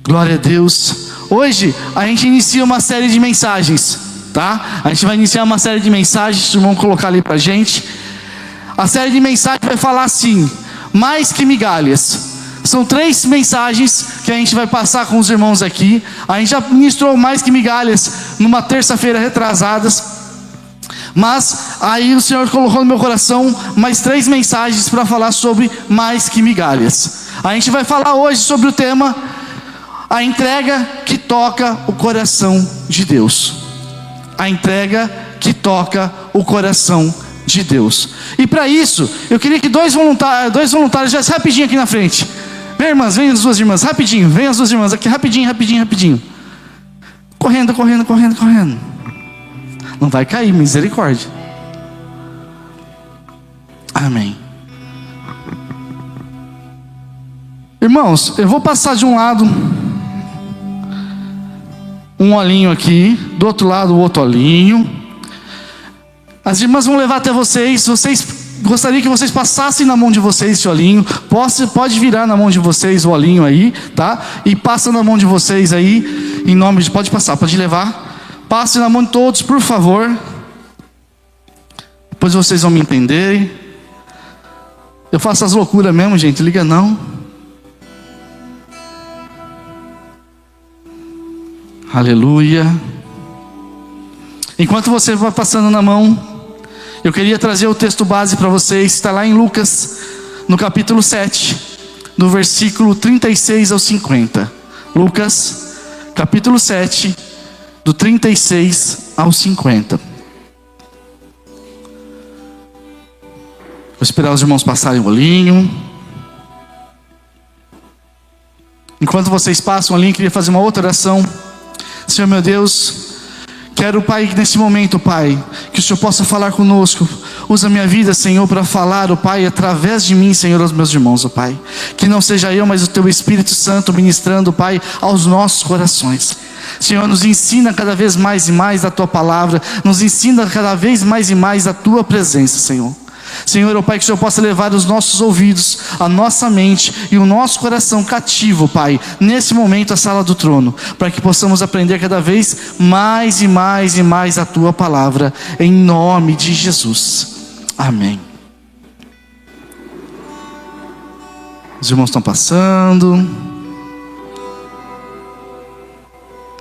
Glória a Deus. Hoje a gente inicia uma série de mensagens, tá? A gente vai iniciar uma série de mensagens, vamos colocar ali pra gente. A série de mensagens vai falar assim: mais que migalhas. São 3 mensagens que a gente vai passar com os irmãos aqui. A gente já ministrou mais que migalhas numa terça-feira retrasadas, mas aí o Senhor colocou no meu coração mais 3 mensagens para falar sobre mais que migalhas. A gente vai falar hoje sobre o tema: a entrega que toca o coração de Deus. A entrega que toca o coração de Deus. E para isso, eu queria que dois voluntários viessem rapidinho aqui na frente. Vem, irmãs, vem as 2 irmãs, rapidinho. Vem as 2 irmãs aqui, rapidinho. Correndo. Não vai cair, misericórdia. Amém. Irmãos, eu vou passar de um lado um olhinho aqui, do outro lado o outro olhinho. As irmãs vão levar até vocês. Gostaria que vocês passassem na mão de vocês esse olhinho. Pode virar na mão de vocês o olhinho aí, tá? E passa na mão de vocês aí, em nome de... Pode passar, pode levar. Passe na mão de todos, por favor. Depois vocês vão me entenderem. Eu faço as loucuras mesmo, gente, liga não. Aleluia. Enquanto você vai passando na mão, eu queria trazer o texto base para vocês. Está lá em Lucas, no capítulo 7, no versículo 36 ao 50. Lucas, capítulo 7, do 36 ao 50. Vou esperar os irmãos passarem o olhinho. Enquanto vocês passam o olhinho, eu queria fazer uma outra oração. Senhor meu Deus, quero, Pai, nesse momento, Pai, que o Senhor possa falar conosco. Usa a minha vida, Senhor, para falar, ó Pai, através de mim, Senhor, aos meus irmãos, ó Pai. Que não seja eu, mas o Teu Espírito Santo ministrando, Pai, aos nossos corações. Senhor, nos ensina cada vez mais e mais da Tua palavra. Nos ensina cada vez mais e mais da Tua presença, Senhor. Senhor, ó Pai, que o Senhor possa levar os nossos ouvidos, a nossa mente e o nosso coração cativo, Pai, nesse momento à sala do trono, para que possamos aprender cada vez mais e mais e mais a Tua palavra, em nome de Jesus. Amém. Os irmãos estão passando.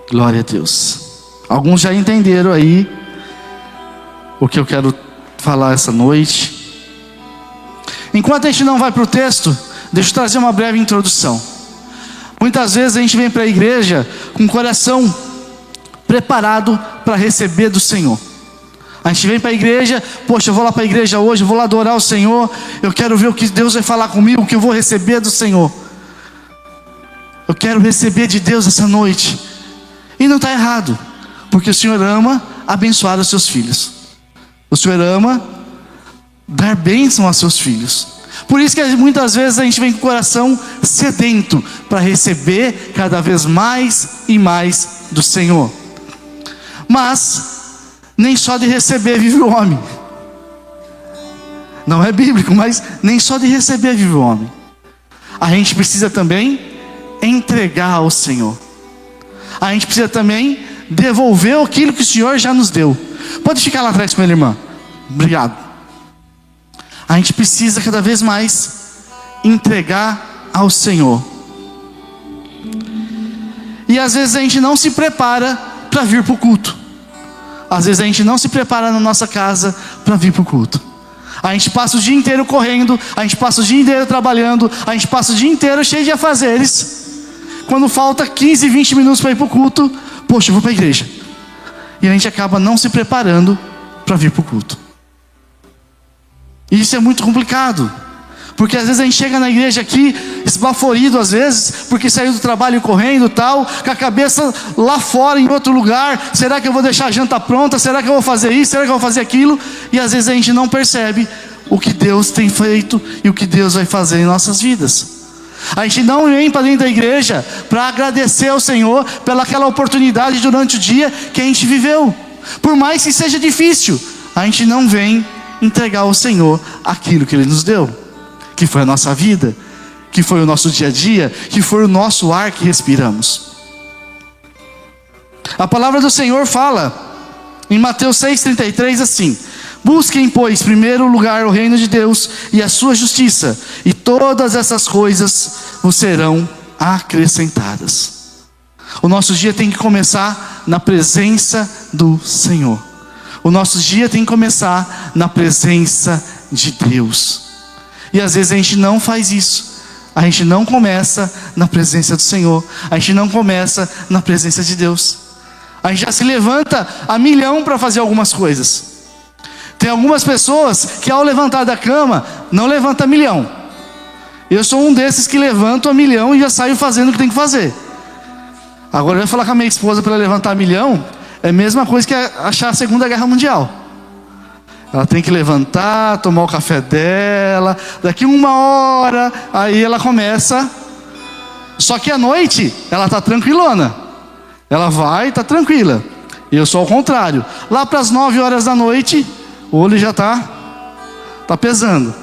Glória a Deus. Alguns já entenderam aí o que eu quero falar essa noite. Enquanto a gente não vai para o texto, deixa eu trazer uma breve introdução. Muitas vezes a gente vem para a igreja com o coração preparado para receber do Senhor. A gente vem para a igreja, poxa, eu vou lá para a igreja hoje, eu vou lá adorar o Senhor, eu quero ver o que Deus vai falar comigo, o que eu vou receber do Senhor. Eu quero receber de Deus essa noite. E não está errado, porque o Senhor ama abençoar os seus filhos. O Senhor ama dar bênção aos seus filhos. Por isso que muitas vezes a gente vem com o coração sedento para receber cada vez mais e mais do Senhor. Mas nem só de receber vive o homem. Não é bíblico, mas nem só de receber vive o homem. A gente precisa também entregar ao Senhor. A gente precisa também devolver aquilo que o Senhor já nos deu. Pode ficar lá atrás com ele, irmã. Obrigado. A gente precisa cada vez mais entregar ao Senhor. E às vezes a gente não se prepara para vir para o culto. Às vezes a gente não se prepara na nossa casa para vir para o culto. A gente passa o dia inteiro correndo, a gente passa o dia inteiro trabalhando, a gente passa o dia inteiro cheio de afazeres. Quando falta 15, 20 minutos para ir para o culto, poxa, eu vou para a igreja. E a gente acaba não se preparando para vir para o culto. E isso é muito complicado, porque às vezes a gente chega na igreja aqui esbaforido, às vezes, porque saiu do trabalho correndo e tal, com a cabeça lá fora em outro lugar. Será que eu vou deixar a janta pronta? Será que eu vou fazer isso? Será que eu vou fazer aquilo? E às vezes a gente não percebe o que Deus tem feito e o que Deus vai fazer em nossas vidas. A gente não vem para dentro da igreja para agradecer ao Senhor pelaquela oportunidade durante o dia que a gente viveu. Por mais que seja difícil, a gente não vem entregar ao Senhor aquilo que Ele nos deu, que foi a nossa vida, que foi o nosso dia a dia, que foi o nosso ar que respiramos. A palavra do Senhor fala em Mateus 6,33 assim: busquem, pois, primeiro lugar o reino de Deus e a sua justiça, e todas essas coisas vos serão acrescentadas. O nosso dia tem que começar na presença do Senhor. O nosso dia tem que começar na presença de Deus. E às vezes a gente não faz isso. A gente não começa na presença do Senhor. A gente não começa na presença de Deus. A gente já se levanta a milhão para fazer algumas coisas. Tem algumas pessoas que ao levantar da cama, não levanta a milhão. Eu sou um desses que levanto a milhão e já saio fazendo o que tem que fazer. Agora eu ia falar com a minha esposa para levantar a milhão, é a mesma coisa que achar a Segunda Guerra Mundial. Ela tem que levantar, tomar o café dela, daqui 1 hora, aí ela começa. Só que à noite, ela está tranquilona. Ela vai, está tranquila. Eu sou ao contrário. Lá para as 9 horas da noite, o olho já está pesando.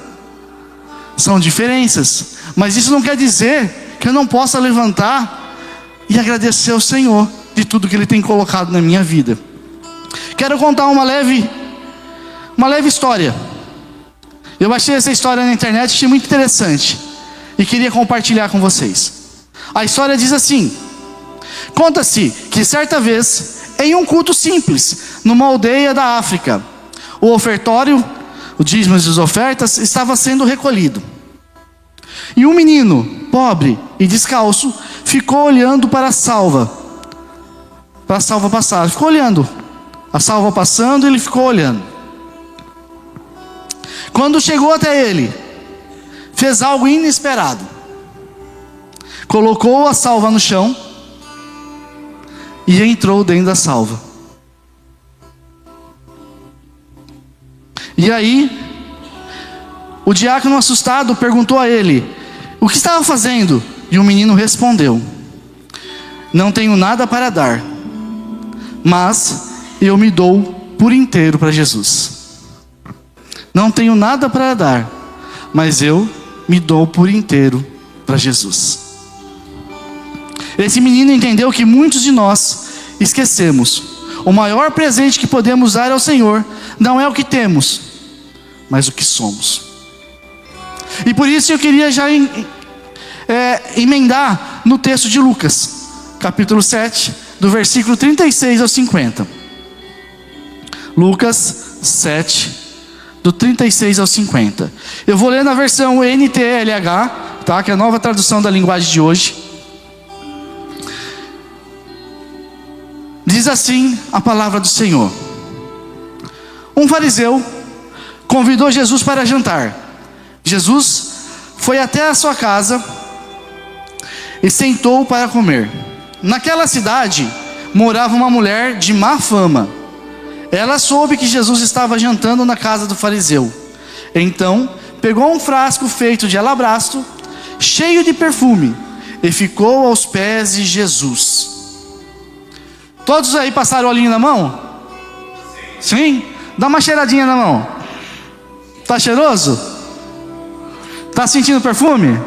São diferenças. Mas isso não quer dizer que eu não possa levantar e agradecer ao Senhor de tudo que Ele tem colocado na minha vida. Quero contar uma leve história. Eu achei essa história na internet, achei muito interessante e queria compartilhar com vocês. A história diz assim: conta-se que certa vez, em um culto simples, numa aldeia da África, o ofertório, o dízimos e as ofertas, estava sendo recolhido. E um menino, pobre e descalço, ficou olhando para a salva passar. Ficou olhando a salva passando, ele ficou olhando. Quando chegou até ele, fez algo inesperado. Colocou a salva no chão e entrou dentro da salva. E aí, o diácono assustado perguntou a ele: o que estava fazendo? E o menino respondeu: não tenho nada para dar, mas eu me dou por inteiro para Jesus. Não tenho nada para dar, mas eu me dou por inteiro para Jesus. Esse menino entendeu que muitos de nós esquecemos. O maior presente que podemos dar ao Senhor não é o que temos, mas o que somos. E por isso eu queria já emendar no texto de Lucas, capítulo 7, do versículo 36 ao 50. Lucas 7, do 36 ao 50. Eu vou ler na versão NTLH, tá? Que é a nova tradução da linguagem de hoje. Diz assim a palavra do Senhor: um fariseu convidou Jesus para jantar. Jesus foi até a sua casa e sentou para comer. Naquela cidade morava uma mulher de má fama. Ela soube que Jesus estava jantando na casa do fariseu. Então pegou um frasco feito de alabastro, cheio de perfume, e ficou aos pés de Jesus. Todos aí passaram olhinho na mão? Sim? Dá uma cheiradinha na mão. Tá cheiroso? Tá sentindo perfume?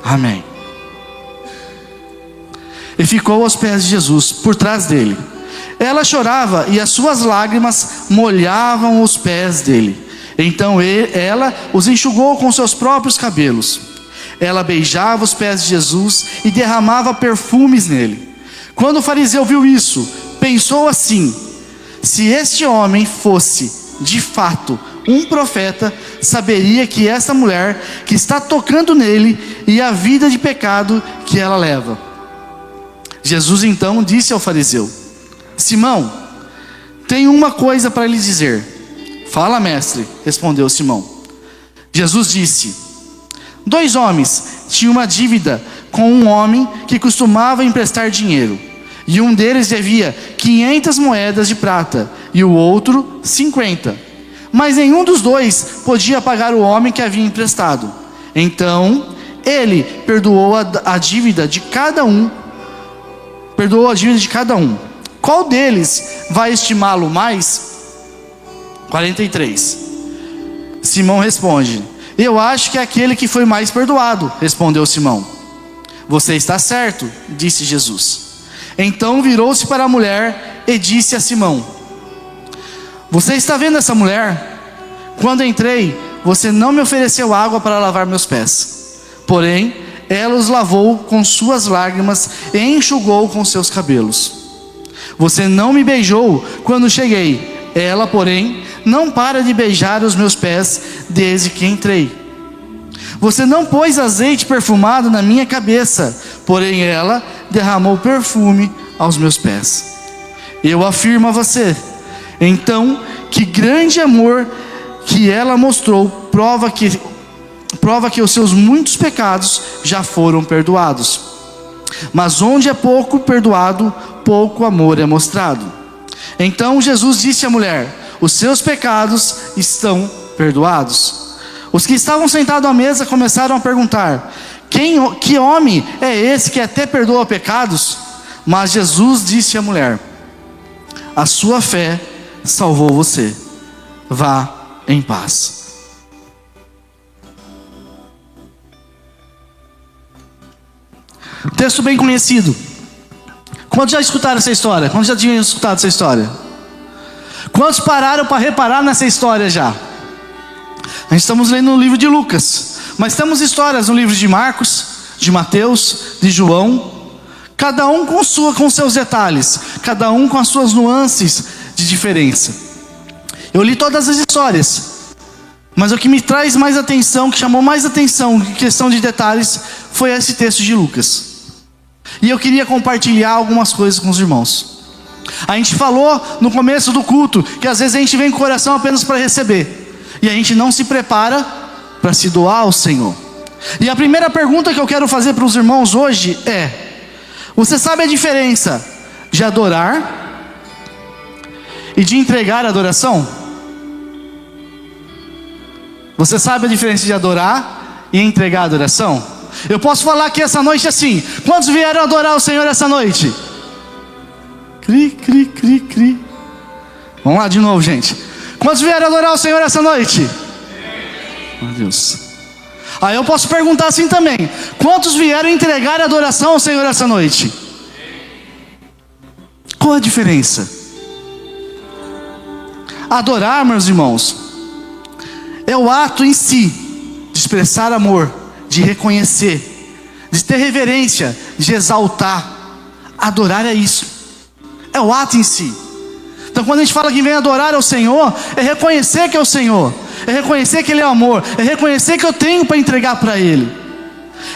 Amém. E ficou aos pés de Jesus, por trás dele. Ela chorava e as suas lágrimas molhavam os pés dele. Então ela os enxugou com seus próprios cabelos. Ela beijava os pés de Jesus e derramava perfumes nele. Quando o fariseu viu isso, pensou assim: se este homem fosse de fato um profeta, saberia que esta mulher que está tocando nele e a vida de pecado que ela leva. Jesus então disse ao fariseu: Simão, tenho uma coisa para lhe dizer. Fala, mestre, respondeu Simão. Jesus disse: 2 homens tinham uma dívida com um homem que costumava emprestar dinheiro. E um deles devia 500 moedas de prata e o outro 50. Mas nenhum dos dois podia pagar o homem que havia emprestado. Então ele perdoou a dívida de cada um. Qual deles vai estimá-lo mais? 43. Simão responde: Eu acho que é aquele que foi mais perdoado, respondeu Simão. Você está certo, disse Jesus. Então virou-se para a mulher e disse a Simão: Você está vendo essa mulher? Quando entrei, você não me ofereceu água para lavar meus pés. Porém, ela os lavou com suas lágrimas e enxugou com seus cabelos. Você não me beijou quando cheguei. Ela, porém, não para de beijar os meus pés desde que entrei. Você não pôs azeite perfumado na minha cabeça. Porém, ela derramou perfume aos meus pés. Eu afirmo a você, então, que grande amor que ela mostrou prova que os seus muitos pecados já foram perdoados. Mas onde é pouco perdoado, pouco amor é mostrado. Então Jesus disse à mulher: Os seus pecados estão perdoados. Os que estavam sentados à mesa começaram a perguntar: Que homem é esse que até perdoa pecados? Mas Jesus disse à mulher: A sua fé salvou você. Vá em paz. Texto bem conhecido. Quantos já escutaram essa história? Quantos já tinham escutado essa história? Quantos pararam para reparar nessa história já? Nós estamos lendo no livro de Lucas, mas temos histórias no livro de Marcos, de Mateus, de João, cada um com seus detalhes, cada um com as suas nuances de diferença. Eu li todas as histórias, mas o que me traz mais atenção, que chamou mais atenção em questão de detalhes, foi esse texto de Lucas. E eu queria compartilhar algumas coisas com os irmãos. A gente falou no começo do culto que às vezes a gente vem com o coração apenas para receber, e a gente não se prepara para se doar ao Senhor. E a primeira pergunta que eu quero fazer para os irmãos hoje é: você sabe a diferença de adorar e de entregar a adoração? Você sabe a diferença de adorar e entregar a adoração? Eu posso falar aqui essa noite assim: quantos vieram adorar o Senhor essa noite? Cri, cri, cri, cri. Vamos lá de novo, gente. Quantos vieram adorar o Senhor essa noite? Meu Deus. Aí eu posso perguntar assim também: quantos vieram entregar a adoração ao Senhor essa noite? Qual a diferença? Adorar, meus irmãos, é o ato em si de expressar amor, de reconhecer, de ter reverência, de exaltar. Adorar é isso, é o ato em si. Então quando a gente fala que vem adorar ao Senhor, é reconhecer que é o Senhor, é reconhecer que Ele é amor, é reconhecer que eu tenho para entregar para Ele,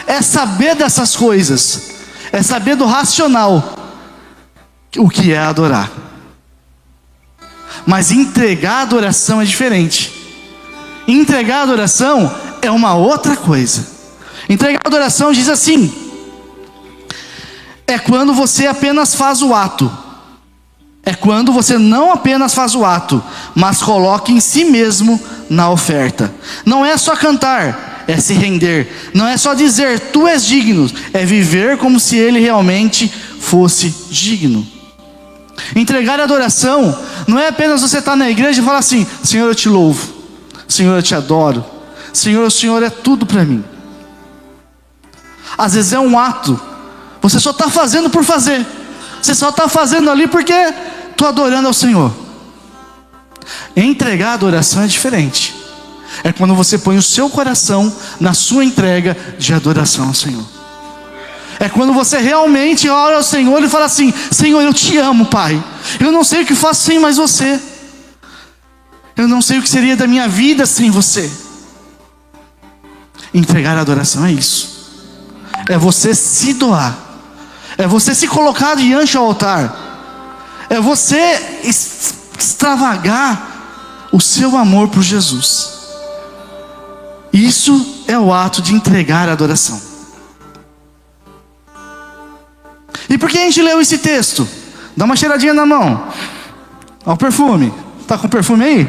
é saber dessas coisas, é saber do racional, o que é adorar. Mas entregar a adoração é diferente. Entregar a adoração é uma outra coisa. Entregar a adoração diz assim: é quando você apenas faz o ato. É quando você não apenas faz o ato, mas coloca em si mesmo na oferta. Não é só cantar, é se render. Não é só dizer tu és digno, é viver como se ele realmente fosse digno. Entregar a adoração não é apenas você estar na igreja e falar assim: Senhor, eu te louvo, Senhor, eu te adoro, Senhor, o Senhor é tudo para mim. Às vezes é um ato, você só está fazendo por fazer, você só está fazendo ali porque estou adorando ao Senhor. Entregar a adoração é diferente. É quando você põe o seu coração na sua entrega de adoração ao Senhor. É quando você realmente ora ao Senhor e fala assim: Senhor, eu te amo, Pai. Eu não sei o que faço sem mais você. Eu não sei o que seria da minha vida sem você. Entregar a adoração é isso. É você se doar. É você se colocar diante do altar. É você extravagar o seu amor por Jesus. Isso é o ato de entregar a adoração. E por que a gente leu esse texto? Dá uma cheiradinha na mão. Olha o perfume. Está com perfume aí?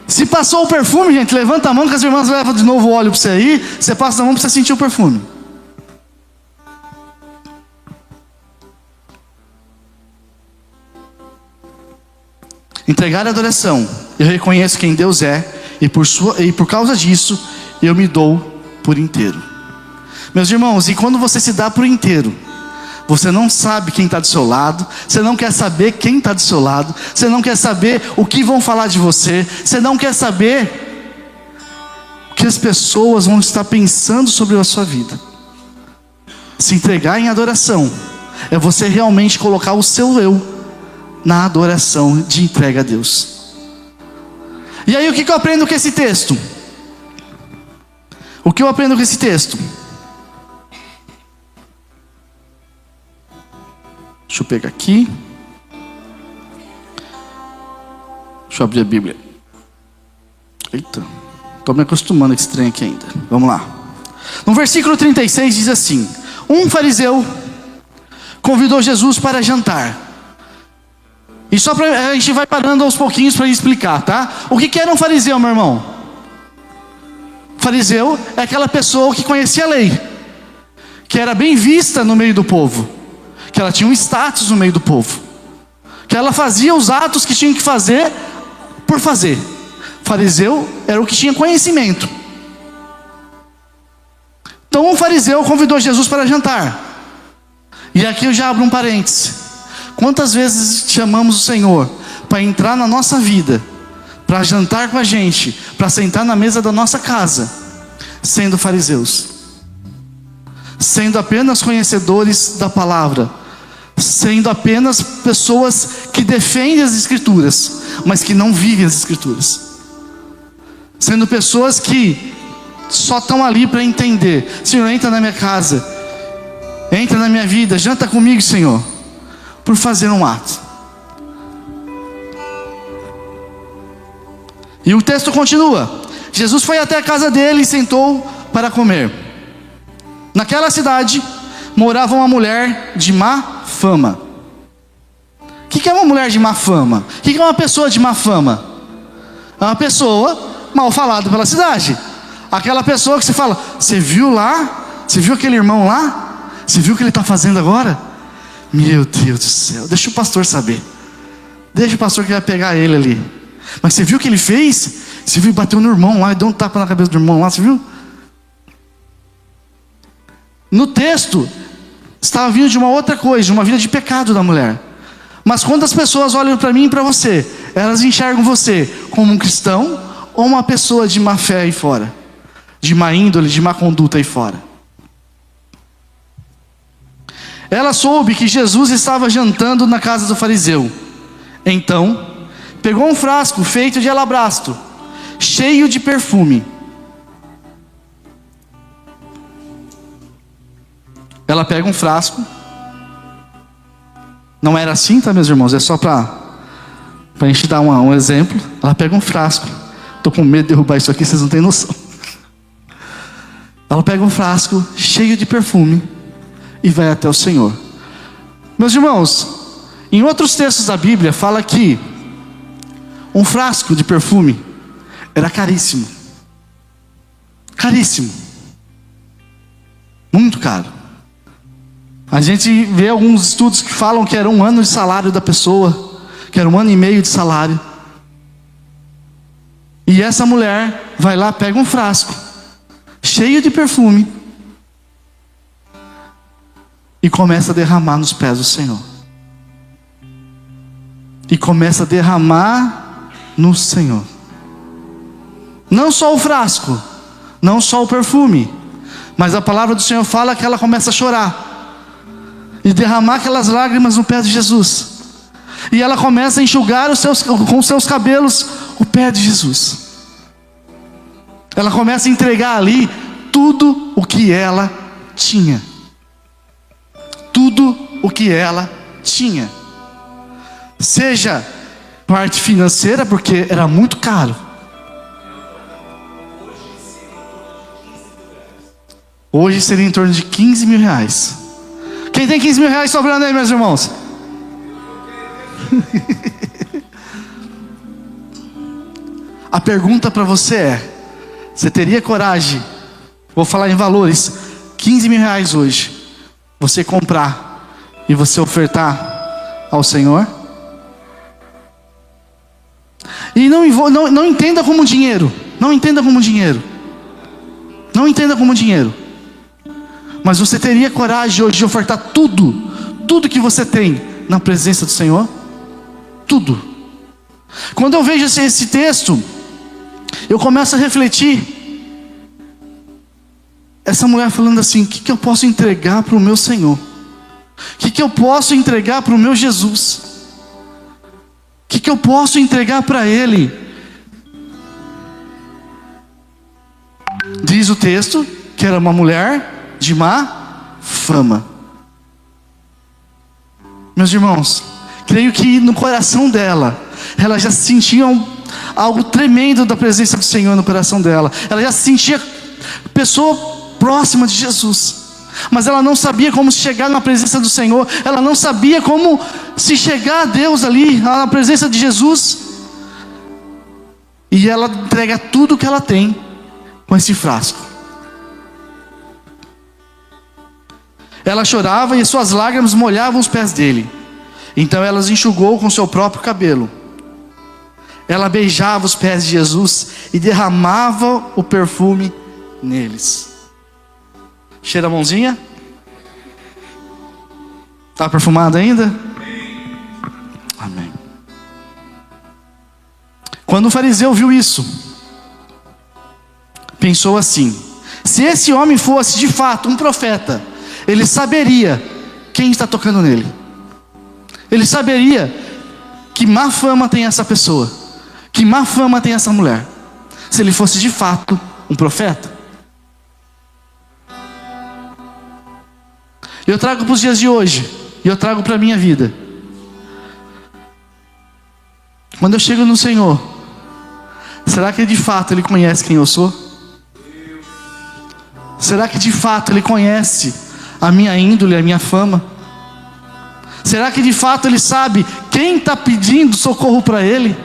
Se passou o perfume, gente, levanta a mão que as irmãs levam de novo o óleo para você aí. Você passa a mão para você sentir o perfume. Entregar a adoração. Eu reconheço quem Deus é e por causa disso eu me dou por inteiro. Meus irmãos, e quando você se dá por inteiro, você não sabe quem está do seu lado, você não quer saber quem está do seu lado, você não quer saber o que vão falar de você, você não quer saber o que as pessoas vão estar pensando sobre a sua vida. Se entregar em adoração é você realmente colocar o seu eu na adoração de entrega a Deus. E aí o que eu aprendo com esse texto? O que eu aprendo com esse texto? Deixa eu pegar aqui. Deixa eu abrir a Bíblia. Eita, estou me acostumando com esse trem aqui ainda. Vamos lá. No versículo 36 diz assim: um fariseu convidou Jesus para jantar. E só a gente vai parando aos pouquinhos para explicar, tá? O que era um fariseu, meu irmão? Fariseu é aquela pessoa que conhecia a lei, que era bem vista no meio do povo, que ela tinha um status no meio do povo, que ela fazia os atos que tinha que fazer por fazer. Fariseu era o que tinha conhecimento. Então um fariseu convidou Jesus para jantar. E aqui eu já abro um parêntese. Quantas vezes chamamos o Senhor para entrar na nossa vida, para jantar com a gente, para sentar na mesa da nossa casa, sendo fariseus, sendo apenas conhecedores da palavra, sendo apenas pessoas que defendem as Escrituras, mas que não vivem as Escrituras, sendo pessoas que só estão ali para entender. Senhor, entra na minha casa, entra na minha vida, janta comigo, Senhor, por fazer um ato. E o texto continua: Jesus foi até a casa dele e sentou para comer. Naquela cidade morava uma mulher de má fama. O que é uma mulher de má fama? O que é uma pessoa de má fama? É uma pessoa mal falada pela cidade. Aquela pessoa que você fala: você viu lá? Você viu aquele irmão lá? Você viu o que ele está fazendo agora? Meu Deus do céu, deixa o pastor saber. Deixa o pastor que vai pegar ele ali. Mas você viu o que ele fez? Você viu, bateu no irmão lá e deu um tapa na cabeça do irmão lá, você viu? No texto estava vindo de uma outra coisa, de uma vida de pecado da mulher. Mas quando as pessoas olham para mim e para você, elas enxergam você como um cristão ou uma pessoa de má fé aí fora, de má índole, de má conduta aí fora. Ela soube que Jesus estava jantando na casa do fariseu. Então, pegou um frasco feito de alabastro, cheio de perfume. Ela pega um frasco. Não era assim, tá, meus irmãos? É só para a gente dar um exemplo. Ela pega um frasco. Estou com medo de derrubar isso aqui, vocês não têm noção. Ela pega um frasco cheio de perfume e vai até o Senhor. Meus irmãos, em outros textos da Bíblia fala que um frasco de perfume era caríssimo. Caríssimo. Muito caro. A gente vê alguns estudos que falam que era 1 ano de salário da pessoa, que era 1 ano e meio de salário. E essa mulher vai lá, pega um frasco cheio de perfume e começa a derramar nos pés do Senhor. E começa a derramar no Senhor. Não só o frasco, não só o perfume, mas a palavra do Senhor fala que ela começa a chorar e derramar aquelas lágrimas no pé de Jesus. E ela começa a enxugar com seus cabelos o pé de Jesus. Ela começa a entregar ali tudo o que ela tinha. Tudo o que ela tinha. Seja parte financeira, porque era muito caro. Hoje seria em torno de 15 mil reais. Quem tem 15 mil reais sobrando aí, meus irmãos? A pergunta para você é: você teria coragem, vou falar em valores, 15 mil reais hoje, você comprar e você ofertar ao Senhor? E não entenda como dinheiro. Não entenda como dinheiro. Não entenda como dinheiro. Mas você teria coragem hoje de ofertar tudo que você tem na presença do Senhor? Tudo. Quando eu vejo esse texto, eu começo a refletir. Essa mulher falando assim: o que eu posso entregar para o meu Senhor? O que eu posso entregar para o meu Jesus? O que eu posso entregar para Ele? Diz o texto que era uma mulher de má fama. Meus irmãos, creio que no coração dela, ela já sentia algo tremendo da presença do Senhor no coração dela. Ela já se sentia pessoa próxima de Jesus, mas ela não sabia como chegar na presença do Senhor. Ela não sabia como se chegar a Deus ali, na presença de Jesus. E ela entrega tudo que ela tem com esse frasco. Ela chorava e suas lágrimas molhavam os pés dele. Então ela os enxugou com seu próprio cabelo. Ela beijava os pés de Jesus e derramava o perfume neles. Cheira a mãozinha? Está perfumado ainda? Amém. Quando o fariseu viu isso, pensou assim: se esse homem fosse de fato um profeta, ele saberia quem está tocando nele. Ele saberia que má fama tem essa pessoa, que má fama tem essa mulher, se ele fosse de fato um profeta. Eu trago para os dias de hoje, e eu trago para a minha vida. Quando eu chego no Senhor, será que de fato Ele conhece quem eu sou? Será que de fato Ele conhece a minha índole, a minha fama? Será que de fato Ele sabe quem está pedindo socorro para Ele?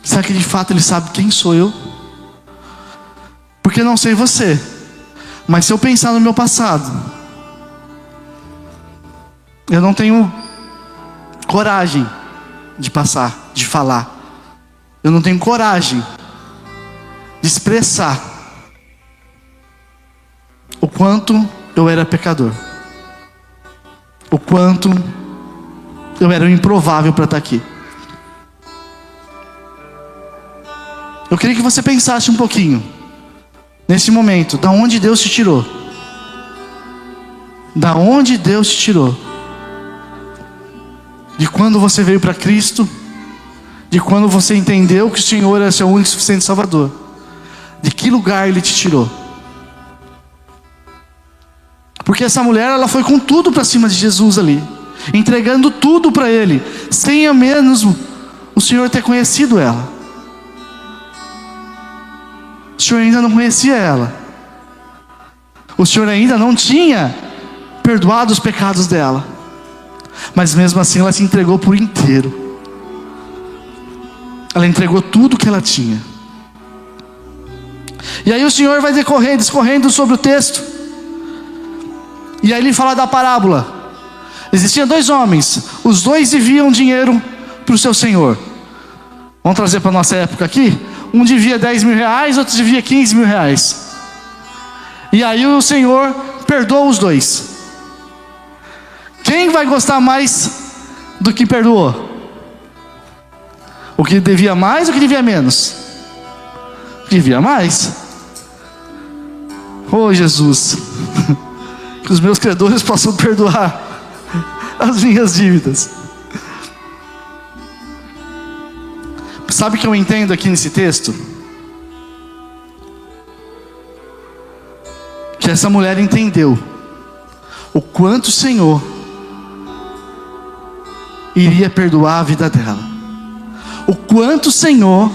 Será que de fato Ele sabe quem sou eu? Porque eu não sei você, mas se eu pensar no meu passado, eu não tenho coragem de passar, de falar. Eu não tenho coragem de expressar o quanto eu era pecador, o quanto eu era improvável para estar aqui. Eu queria que você pensasse um pouquinho nesse momento, da onde Deus te tirou. Da onde Deus te tirou. De quando você veio para Cristo, de quando você entendeu que o Senhor é seu único e suficiente Salvador. De que lugar Ele te tirou? Porque essa mulher, ela foi com tudo para cima de Jesus ali, entregando tudo para Ele, sem ao menos o Senhor ter conhecido ela. O Senhor ainda não conhecia ela. O Senhor ainda não tinha perdoado os pecados dela. Mas mesmo assim ela se entregou por inteiro. Ela entregou tudo que ela tinha. E aí o Senhor vai discorrendo sobre o texto. E aí Ele fala da parábola. Existiam dois homens, os dois deviam dinheiro para o seu senhor. Vamos trazer para a nossa época aqui. Um devia 10 mil reais, outro devia 15 mil reais. E aí o Senhor perdoa os dois. Quem vai gostar mais do que perdoou? O que devia mais ou o que devia menos? Devia mais. Oh Jesus, que os meus credores possam perdoar as minhas dívidas. Sabe o que eu entendo aqui nesse texto? Que essa mulher entendeu o quanto o Senhor iria perdoar a vida dela, o quanto o Senhor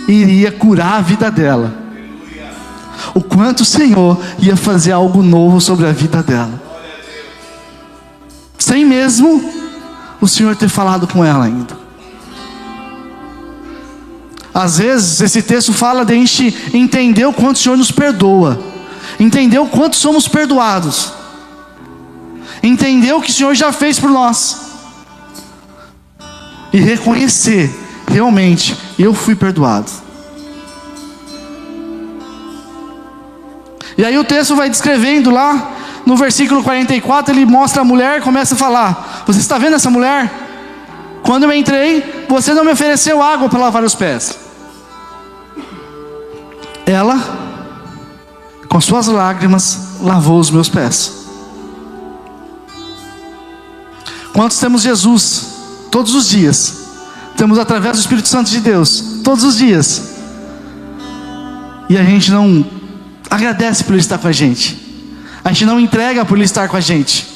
iria curar a vida dela, o quanto o Senhor ia fazer algo novo sobre a vida dela, sem mesmo o Senhor ter falado com ela ainda. Às vezes esse texto fala de a gente entender o quanto o Senhor nos perdoa, entender o quanto somos perdoados, entender o que o Senhor já fez por nós, e reconhecer realmente eu fui perdoado. E aí o texto vai descrevendo lá, no versículo 44, ele mostra a mulher e começa a falar: você está vendo essa mulher? Quando eu entrei, você não me ofereceu água para lavar os pés. Ela, com suas lágrimas, lavou os meus pés. Quantos temos Jesus? Todos os dias. Temos através do Espírito Santo de Deus, todos os dias. E a gente não agradece por Ele estar com a gente. A gente não entrega por Ele estar com a gente.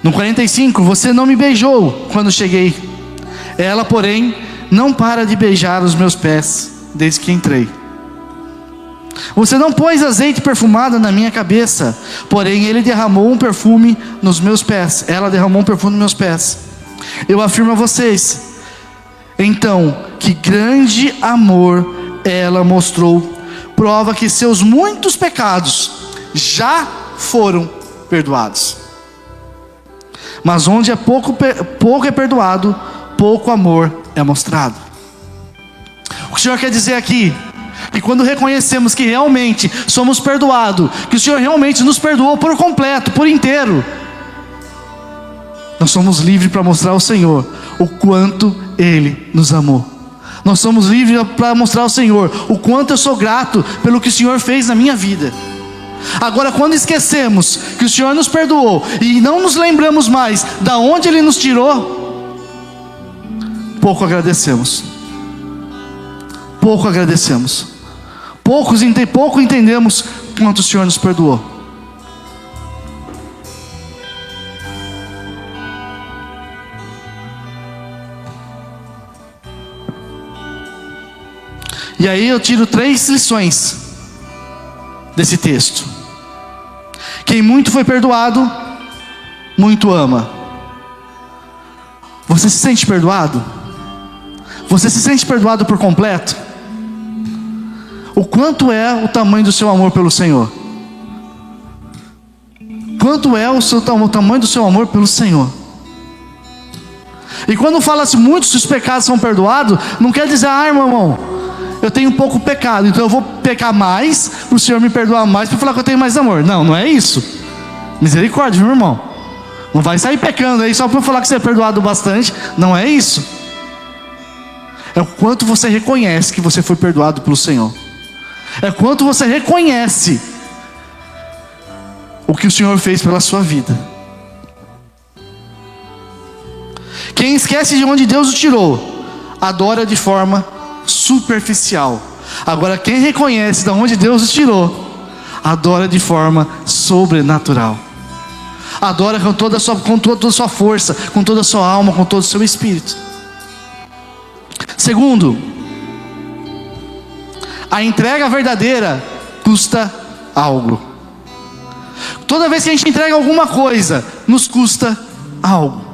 No 45, você não me beijou quando cheguei. Ela, porém, não para de beijar os meus pés desde que entrei. Você não pôs azeite perfumado na minha cabeça, porém ele derramou um perfume nos meus pés. Ela derramou um perfume nos meus pés. Eu afirmo a vocês, então, que grande amor ela mostrou, prova que seus muitos pecados já foram perdoados. Mas onde é pouco é perdoado, pouco amor é mostrado. O que o Senhor quer dizer aqui? E quando reconhecemos que realmente somos perdoados, que o Senhor realmente nos perdoou por completo, por inteiro, nós somos livres para mostrar ao Senhor o quanto Ele nos amou. Nós somos livres para mostrar ao Senhor o quanto eu sou grato pelo que o Senhor fez na minha vida. Agora, quando esquecemos que o Senhor nos perdoou e não nos lembramos mais da onde Ele nos tirou, pouco agradecemos. Pouco agradecemos. Pouco entendemos quanto o Senhor nos perdoou. E aí eu tiro 3 lições desse texto. Quem muito foi perdoado, muito ama. Você se sente perdoado? Você se sente perdoado por completo? O quanto é o tamanho do seu amor pelo Senhor? Quanto é o tamanho do seu amor pelo Senhor? E quando fala-se muito se os pecados são perdoados, não quer dizer, irmão, eu tenho pouco pecado, então eu vou pecar mais, para o Senhor me perdoar mais, para falar que eu tenho mais amor. Não, não é isso. Misericórdia, meu irmão. Não vai sair pecando aí só para falar que você é perdoado bastante. Não é isso. É o quanto você reconhece que você foi perdoado pelo Senhor. É quanto você reconhece o que o Senhor fez pela sua vida. Quem esquece de onde Deus o tirou, adora de forma superficial. Agora, quem reconhece de onde Deus o tirou, adora de forma sobrenatural. Adora com toda a sua força, com toda a sua alma, com todo o seu espírito. Segundo, a entrega verdadeira custa algo. Toda vez que a gente entrega alguma coisa, nos custa algo.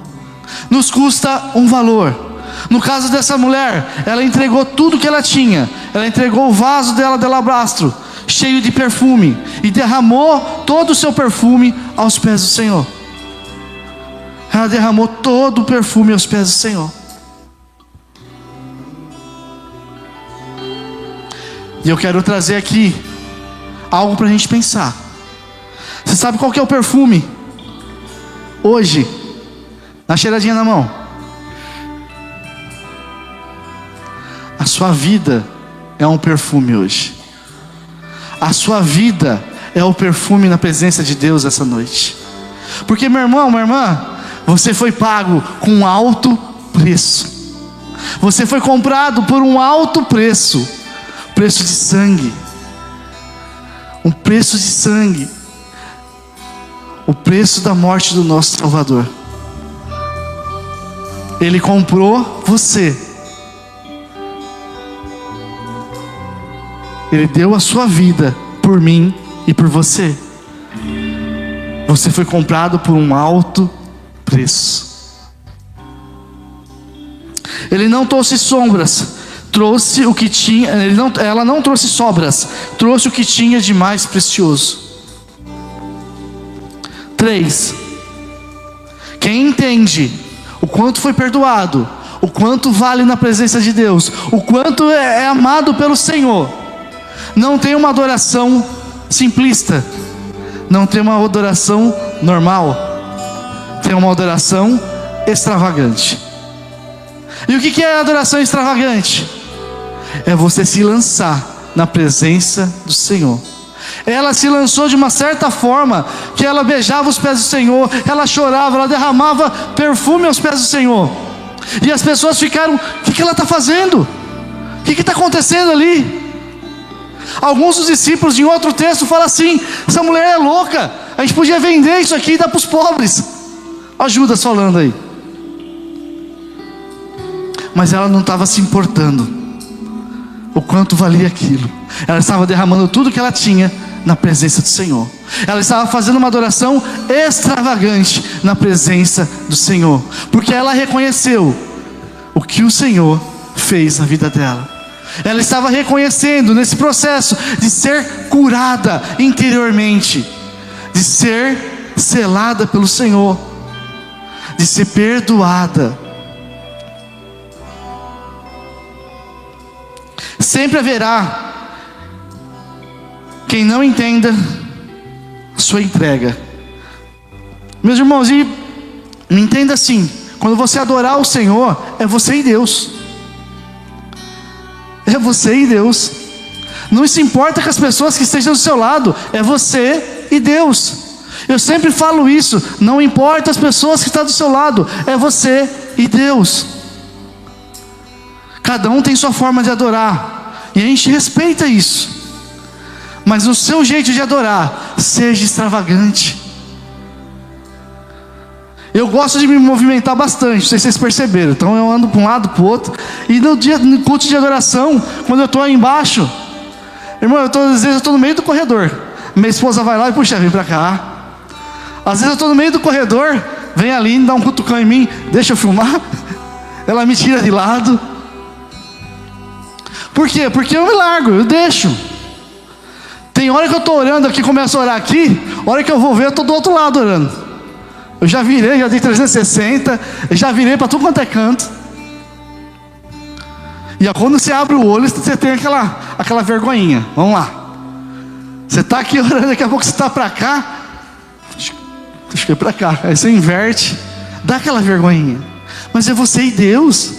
Nos custa um valor. No caso dessa mulher, ela entregou tudo que ela tinha. Ela entregou o vaso dela de alabastro, cheio de perfume, e derramou todo o seu perfume aos pés do Senhor. Ela derramou todo o perfume aos pés do Senhor. E eu quero trazer aqui algo para a gente pensar. Você sabe qual que é o perfume? Hoje, na cheiradinha na mão. A sua vida é um perfume hoje. A sua vida é o perfume na presença de Deus essa noite. Porque, meu irmão, minha irmã, você foi pago com um alto preço. Você foi comprado por um alto preço. Preço de sangue. Um preço de sangue. O preço da morte do nosso Salvador. Ele comprou você. Ele deu a sua vida por mim e por você. Você foi comprado por um alto preço. Ele não trouxe sombras, trouxe o que tinha. Ela não trouxe sobras, trouxe o que tinha de mais precioso. 3. Quem entende o quanto foi perdoado, o quanto vale na presença de Deus, o quanto é amado pelo Senhor, não tem uma adoração simplista, não tem uma adoração normal, tem uma adoração extravagante. E o que é a adoração extravagante? É você se lançar na presença do Senhor. Ela se lançou de uma certa forma, que ela beijava os pés do Senhor, ela chorava, ela derramava perfume aos pés do Senhor, e as pessoas ficaram: o que ela está fazendo? O que está acontecendo ali? Alguns dos discípulos, em outro texto, falam assim: essa mulher é louca, a gente podia vender isso aqui e dar para os pobres. Olha Judas falando aí. Mas ela não estava se importando o quanto valia aquilo. Ela estava derramando tudo que ela tinha na presença do Senhor. Ela estava fazendo uma adoração extravagante na presença do Senhor, porque ela reconheceu o que o Senhor fez na vida dela. Ela estava reconhecendo nesse processo de ser curada interiormente, de ser selada pelo Senhor, de ser perdoada. Sempre haverá quem não entenda sua entrega. Meus irmãos, e me entenda assim: quando você adorar o Senhor, é você e Deus. É você e Deus. Não se importa com as pessoas que estejam do seu lado, é você e Deus. Eu sempre falo isso: não importa as pessoas que estão do seu lado, é você e Deus. Cada um tem sua forma de adorar, e a gente respeita isso. Mas no seu jeito de adorar, seja extravagante. Eu gosto de me movimentar bastante, não sei se vocês perceberam. Então eu ando para um lado, para o outro. E no culto de adoração, quando eu estou aí embaixo, irmão, às vezes eu estou no meio do corredor. Minha esposa vai lá e puxa, vem para cá. Às vezes eu estou no meio do corredor, vem ali, dá um cutucão em mim, deixa eu filmar. Ela me tira de lado. Por quê? Porque eu me largo, eu deixo. Tem hora que eu estou orando aqui, começo a orar aqui, hora que eu vou ver, eu estou do outro lado orando. Eu já virei, já dei 360, já virei para tudo quanto é canto. E quando você abre o olho, você tem aquela vergonhinha. Vamos lá. Você está aqui orando, daqui a pouco você está para cá. Acho que é para cá. Aí você inverte, dá aquela vergonhinha. Mas é você e Deus.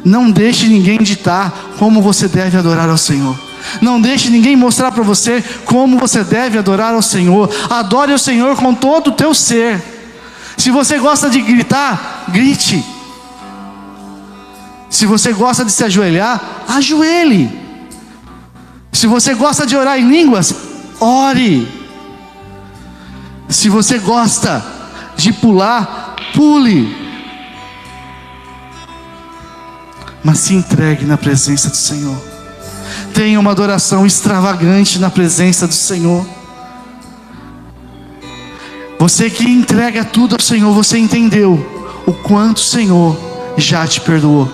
Não deixe ninguém ditar como você deve adorar ao Senhor. Não deixe ninguém mostrar para você como você deve adorar ao Senhor. Adore ao Senhor com todo o teu ser. Se você gosta de gritar, grite. Se você gosta de se ajoelhar, ajoelhe. Se você gosta de orar em línguas, ore. Se você gosta de pular, pule. Mas se entregue na presença do Senhor. Tenha uma adoração extravagante na presença do Senhor. Você que entrega tudo ao Senhor, você entendeu o quanto o Senhor já te perdoou,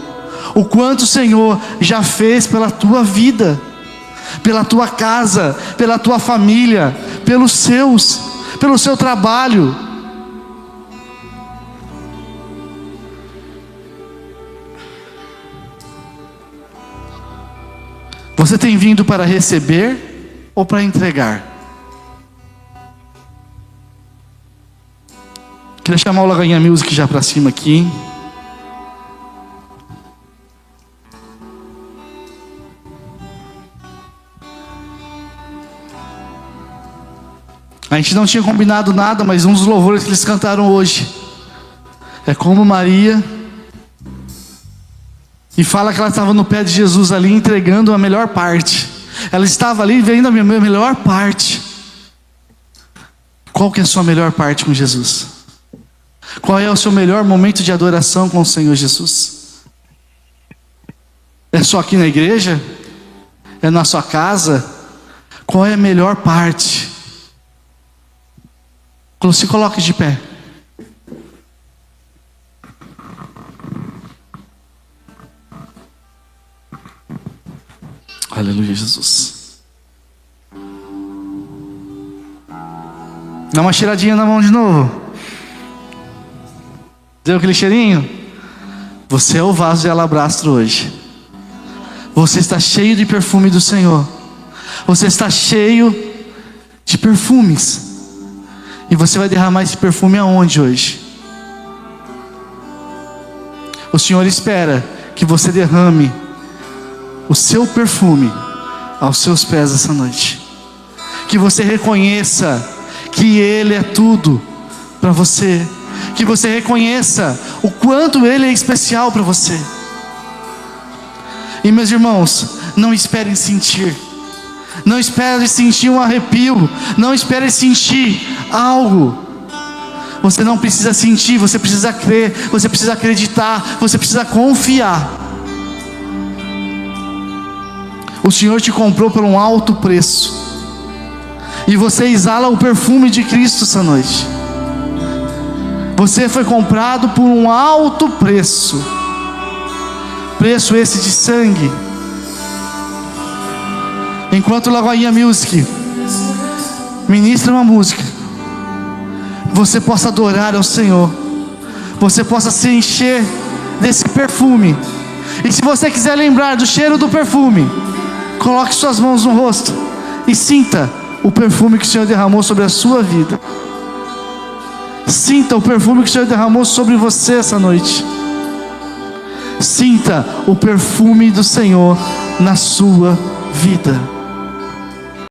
o quanto o Senhor já fez pela tua vida, pela tua casa, pela tua família, pelo seu trabalho. Você tem vindo para receber ou para entregar? Queria chamar o Lagainha Music já para cima aqui. A gente não tinha combinado nada, mas um dos louvores que eles cantaram hoje é como Maria. E fala que ela estava no pé de Jesus ali, entregando a melhor parte. Ela estava ali vendo a melhor parte. Qual que é a sua melhor parte com Jesus? Qual é o seu melhor momento de adoração com o Senhor Jesus? É só aqui na igreja? É na sua casa? Qual é a melhor parte? Se coloque de pé. Aleluia, Jesus. Dá uma cheiradinha na mão de novo. Deu aquele cheirinho? Você é o vaso de alabastro hoje. Você está cheio de perfume do Senhor. Você está cheio de perfumes. E você vai derramar esse perfume aonde hoje? O Senhor espera que você derrame o seu perfume aos seus pés essa noite. Que você reconheça que Ele é tudo para você. Que você reconheça o quanto Ele é especial para você. E meus irmãos, não esperem sentir. Não esperem sentir um arrepio. Não esperem sentir algo. Você não precisa sentir, você precisa crer, você precisa acreditar, você precisa confiar. O Senhor te comprou por um alto preço. E você exala o perfume de Cristo essa noite. Você foi comprado por um alto preço. Preço esse de sangue. Enquanto Lagoinha Music ministra uma música, você possa adorar ao Senhor. Você possa se encher desse perfume. E se você quiser lembrar do cheiro do perfume, coloque suas mãos no rosto e sinta o perfume que o Senhor derramou sobre a sua vida. Sinta o perfume que o Senhor derramou sobre você essa noite. Sinta o perfume do Senhor na sua vida.